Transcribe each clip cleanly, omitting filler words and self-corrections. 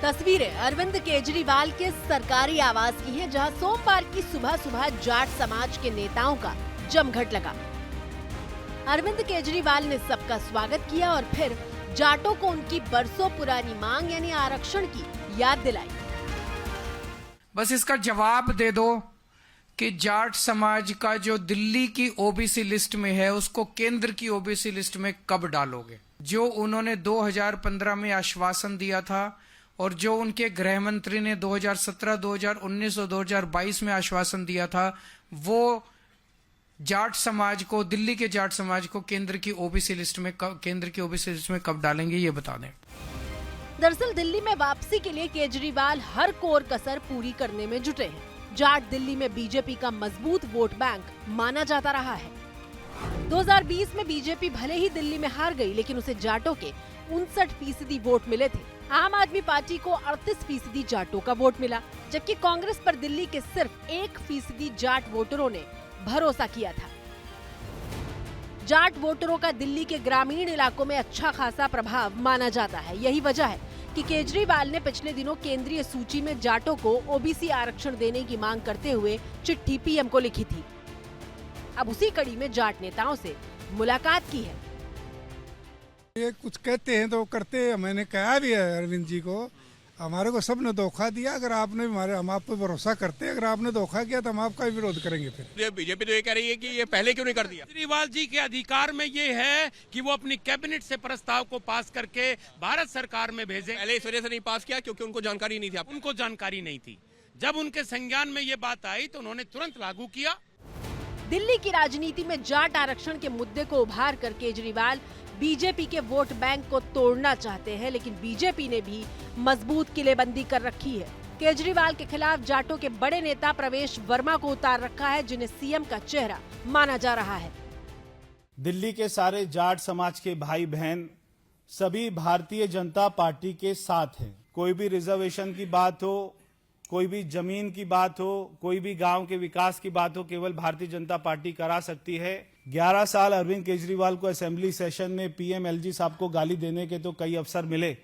तस्वीरें अरविंद केजरीवाल के सरकारी आवास की हैं, जहां सोमवार की सुबह सुबह जाट समाज के नेताओं का जमघट लगा। अरविंद केजरीवाल ने सबका स्वागत किया और फिर जाटों को उनकी बरसों पुरानी मांग यानी आरक्षण की याद दिलाई। बस इसका जवाब दे दो कि जाट समाज का जो दिल्ली की ओबीसी लिस्ट में है उसको केंद्र की ओबीसी लिस्ट में कब डालोगे? जो उन्होंने 2015 में आश्वासन दिया था और जो उनके गृह मंत्री ने 2017, 2019 और 2022 में आश्वासन दिया था, वो जाट समाज को, दिल्ली के जाट समाज को केंद्र की ओबीसी लिस्ट में कब डालेंगे, ये बता दें। दरअसल दिल्ली में वापसी के लिए केजरीवाल हर कोर कसर पूरी करने में जुटे हैं। जाट दिल्ली में बीजेपी का मजबूत वोट बैंक माना जाता रहा है। 2020 में बीजेपी भले ही दिल्ली में हार गई, लेकिन उसे जाटों के 59% वोट मिले थे। आम आदमी पार्टी को 38% जाटों का वोट मिला, जबकि कांग्रेस पर दिल्ली के सिर्फ 1% जाट वोटरों ने भरोसा किया था। जाट वोटरों का दिल्ली के ग्रामीण इलाकों में अच्छा खासा प्रभाव माना जाता है। यही वजह है कि केजरीवाल ने पिछले दिनों केंद्रीय सूची में जाटों को ओबीसी आरक्षण देने की मांग करते हुए चिट्ठी पीएम को लिखी थी। अब उसी कड़ी में जाट नेताओं से मुलाकात की है। ये कुछ कहते हैं तो करते हैं। मैंने कहा भी है अरविंद जी को, हमारे को सबने धोखा दिया। अगर आपने हम आप पे भरोसा करते हैं, अगर आपने धोखा किया तो हम आपका विरोध करेंगे। फिर बीजेपी तो ये कह रही है कि ये पहले क्यों नहीं कर दिया? केजरीवाल जी के अधिकार में ये है कि वो अपनी कैबिनेट से प्रस्ताव को पास करके भारत सरकार में भेजे। पहले इस वजह से नहीं पास किया क्योंकि उनको जानकारी नहीं थी। उनको जानकारी नहीं थी। जब उनके संज्ञान में ये बात आई तो उन्होंने तुरंत लागू किया। दिल्ली की राजनीति में जाट आरक्षण के मुद्दे को उभार कर केजरीवाल बीजेपी के वोट बैंक को तोड़ना चाहते हैं, लेकिन बीजेपी ने भी मजबूत किलेबंदी कर रखी है। केजरीवाल के खिलाफ जाटों के बड़े नेता प्रवेश वर्मा को उतार रखा है, जिन्हें सीएम का चेहरा माना जा रहा है। दिल्ली के सारे जाट समाज के भाई बहन सभी भारतीय जनता पार्टी के साथ हैं। कोई भी रिजर्वेशन की बात हो, कोई भी जमीन की बात हो, कोई भी गांव के विकास की बात हो, केवल भारतीय जनता पार्टी करा सकती है। 11 साल अरविंद केजरीवाल को असेंबली सेशन में पीएम एलजी साहब को गाली देने के तो कई अवसर मिले,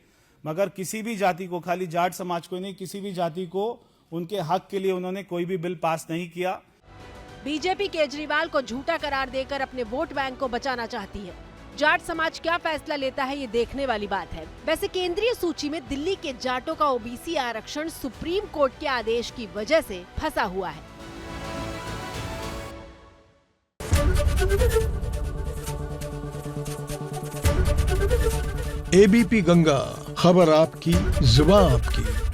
मगर किसी भी जाति को, खाली जाट समाज को नहीं, किसी भी जाति को उनके हक के लिए उन्होंने कोई भी बिल पास नहीं किया। बीजेपी केजरीवाल को झूठा करार देकर अपने वोट बैंक को बचाना चाहती है। जाट समाज क्या फैसला लेता है, ये देखने वाली बात है। वैसे केंद्रीय सूची में दिल्ली के जाटों का ओबीसी आरक्षण सुप्रीम कोर्ट के आदेश की वजह से फंसा हुआ है। एबीपी गंगा, खबर आपकी, जुबान आपकी।